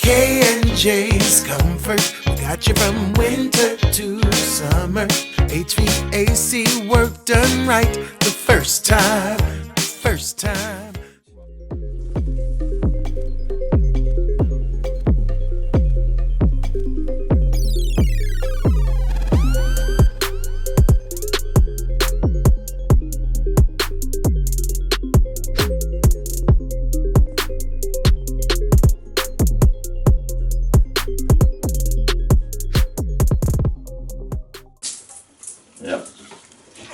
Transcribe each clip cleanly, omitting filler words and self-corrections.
K&J's Comfort, we got you from winter to summer. HVAC work done right the first time, first time. Yep.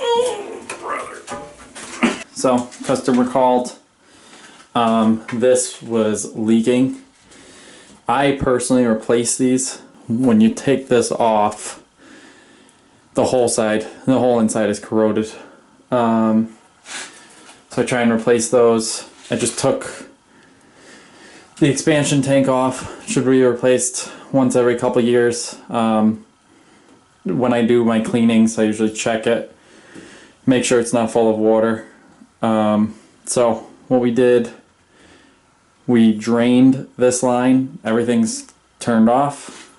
Oh, brother. So, customer called. This was leaking. I personally replace these. When you take this off, the whole inside is corroded. So I try and replace those. I just took the expansion tank off. Should be replaced once every couple years. When I do my cleanings, I usually check it, make sure it's not full of water. So what we did, we drained this line. Everything's turned off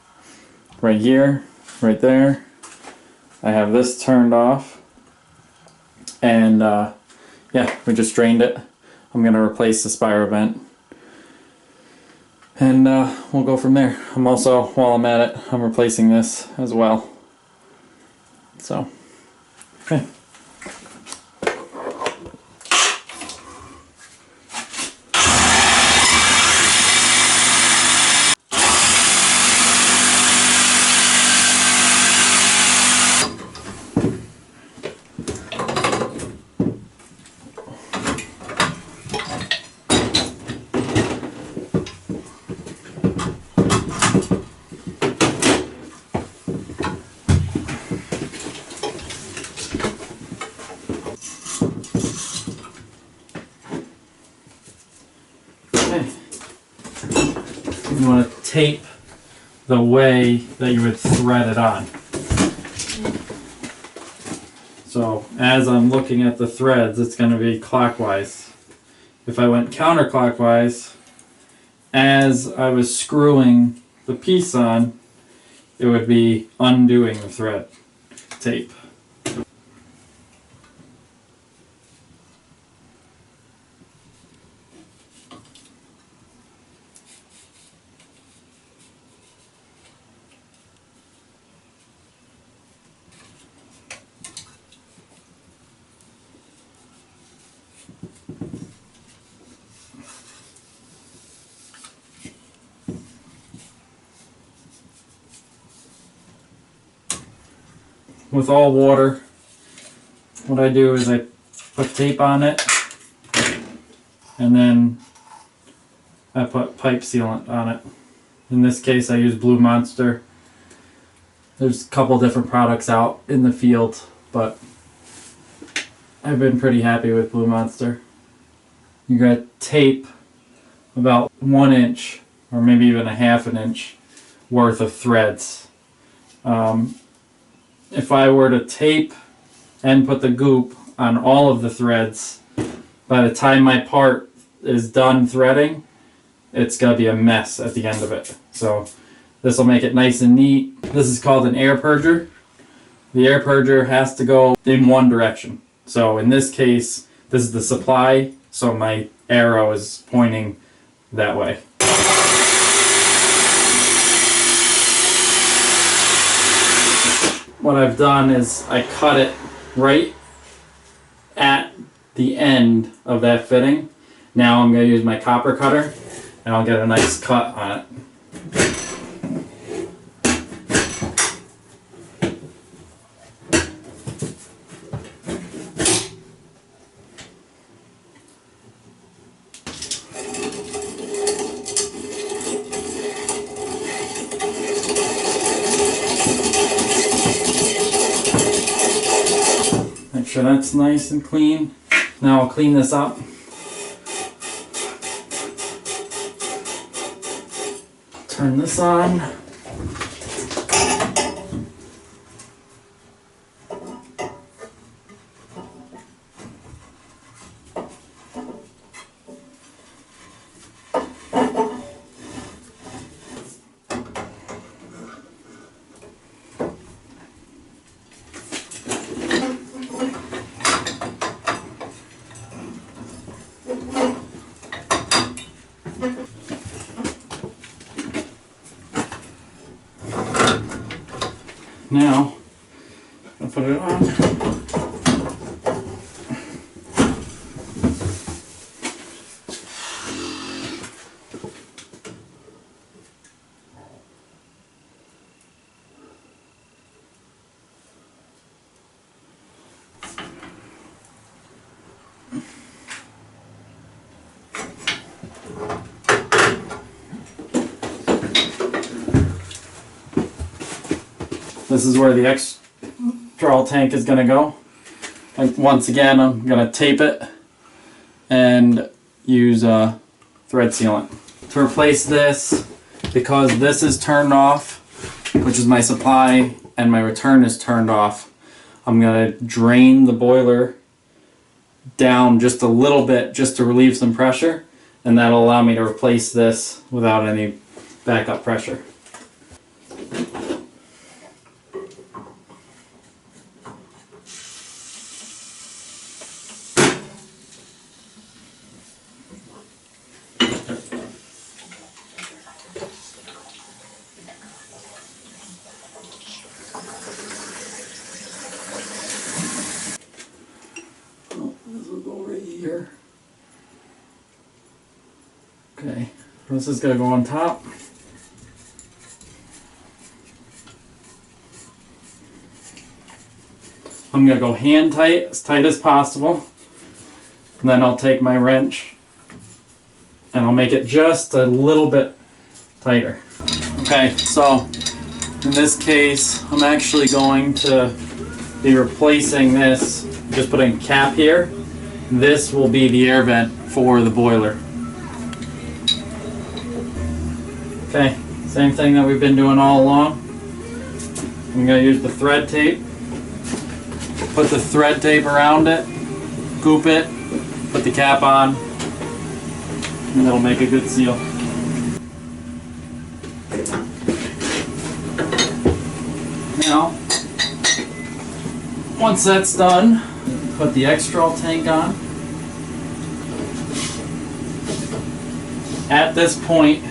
right here, right there. I have this turned off, and yeah, we just drained it. I'm gonna replace the Spirovent, and we'll go from there. I'm also, while I'm at it, I'm replacing this as well. So, okay. You want to tape the way that you would thread it on. So as I'm looking at the threads, it's going to be clockwise. If I went counterclockwise, as I was screwing the piece on, it would be undoing the thread tape. With all water, what I do is I put tape on it, and then I put pipe sealant on it. In this case I use Blue Monster. There's a couple different products out in the field, but I've been pretty happy with Blue Monster. You're going to tape about 1 inch, or maybe even a half an inch worth of threads. If I were to tape and put the goop on all of the threads, by the time my part is done threading, it's going to be a mess at the end of it. So this will make it nice and neat. This is called an Air-Purger. The Air-Purger has to go in one direction. So in this case, this is the supply, so my arrow is pointing that way. What I've done is I cut it right at the end of that fitting. Now I'm going to use my copper cutter and I'll get a nice cut on it. Make sure that's nice and clean. Now I'll clean this up. Turn this on. now I'll put it on. This is where the Amtrol tank is going to go. And once again, I'm going to tape it and use thread sealant. To replace this, because this is turned off, which is my supply, and my return is turned off, I'm going to drain the boiler down just a little bit just to relieve some pressure, and that'll allow me to replace this without any backup pressure. Here. Okay, this is going to go on top. I'm going to go hand tight as possible. And then I'll take my wrench and I'll make it just a little bit tighter. Okay, so in this case, I'm actually going to be replacing this, just putting a cap here. This will be the air vent for the boiler. Okay, same thing that we've been doing all along. I'm going to use the thread tape. Put the thread tape around it, goop it, put the cap on, and it'll make a good seal. Now, once that's done, put the Amtrol tank on. At this point,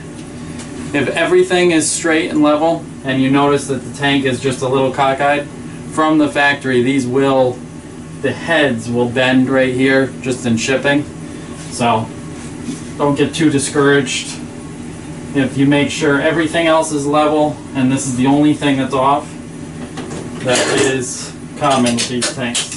if everything is straight and level and you notice that the tank is just a little cockeyed, from the factory the heads will bend right here just in shipping. So don't get too discouraged. If you make sure everything else is level and this is the only thing that's off, that is common with these tanks.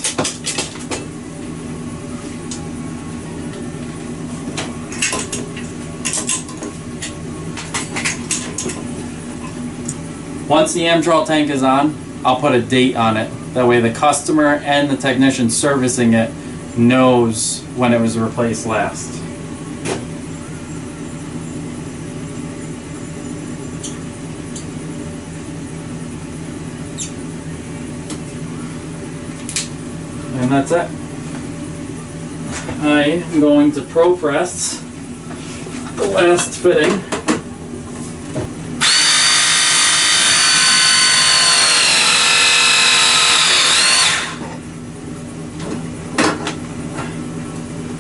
Once the Amtrol tank is on, I'll put a date on it. That way the customer and the technician servicing it knows when it was replaced last. And that's it. I am going to ProPress the last fitting.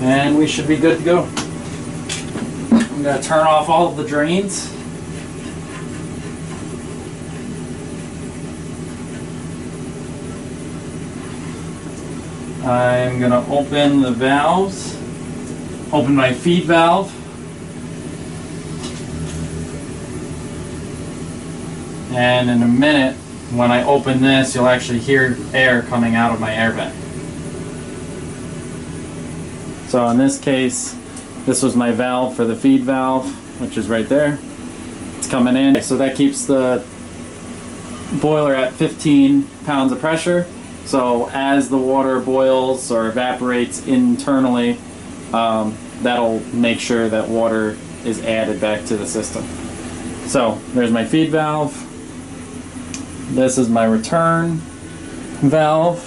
And we should be good to go. I'm going to turn off all of the drains. I'm going to open the valves. Open my feed valve. And in a minute, when I open this, you'll actually hear air coming out of my air vent. So in this case, this was my valve for the feed valve, which is right there. It's coming in. So that keeps the boiler at 15 pounds of pressure. So as the water boils or evaporates internally, that'll make sure that water is added back to the system. So there's my feed valve. This is my return valve.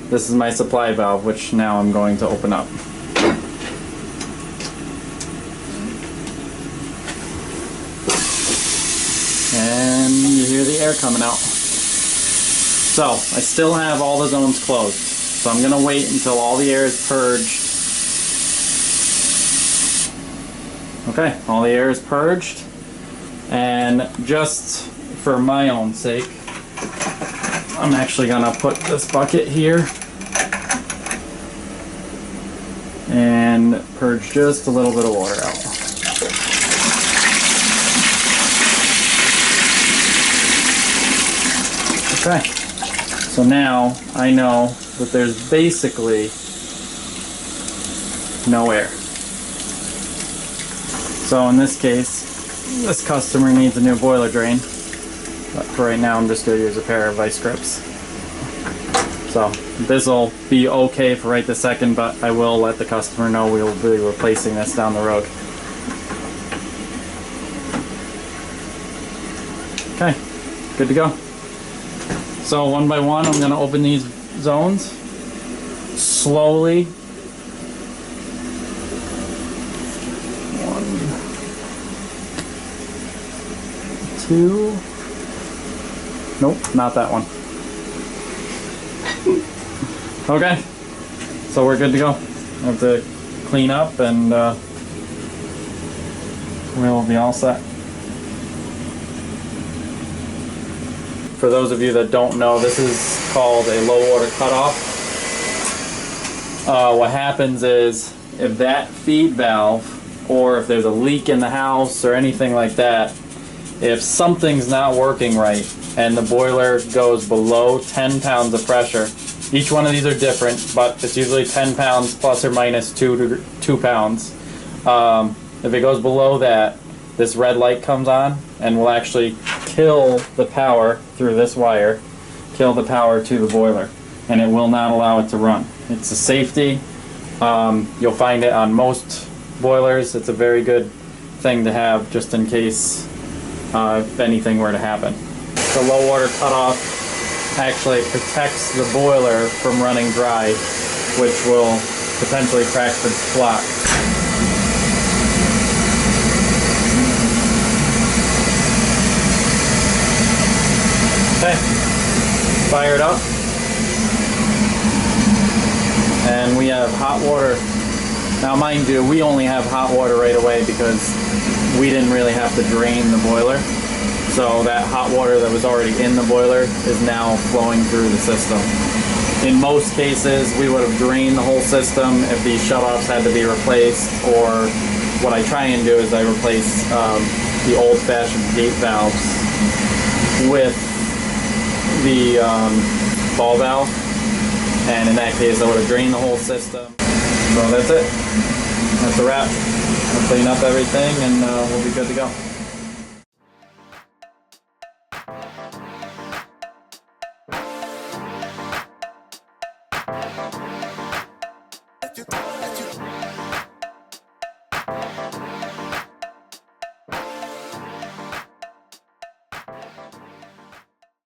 This is my supply valve, which now I'm going to open up. And you hear the air coming out. So I still have all the zones closed. So I'm going to wait until all the air is purged. Okay, all the air is purged. And just for my own sake, I'm actually gonna put this bucket here and purge just a little bit of water out. Okay, so now I know that there's basically no air. So in this case, this customer needs a new boiler drain, but for right now I'm just going to use a pair of vice grips. So this will be okay for right this second, but I will let the customer know we will be replacing this down the road. Okay, good to go. So one by one, I'm going to open these zones slowly. 1, 2. Nope, not that one. Okay, so we're good to go. I have to clean up and we'll be all set. For those of you that don't know, this is called a low water cutoff. What happens is if that feed valve, or if there's a leak in the house or anything like that, if something's not working right and the boiler goes below 10 pounds of pressure, each one of these are different, but it's usually 10 pounds plus or minus 2 pounds. If it goes below that, this red light comes on and will actually kill the power through this wire, kill the power to the boiler, and it will not allow it to run. It's a safety. You'll find it on most boilers. It's a very good thing to have just in case if anything were to happen. The low water cutoff actually protects the boiler from running dry, which will potentially crack the block. Okay, fired up, and we have hot water. Now mind you, we only have hot water right away because we didn't really have to drain the boiler. So that hot water that was already in the boiler is now flowing through the system. In most cases, we would have drained the whole system if these shutoffs had to be replaced, or what I try and do is I replace the old-fashioned gate valves with the ball valve, and in that case I would have drained the whole system. So that's it. That's a wrap. I'll clean up everything and we'll be good to go.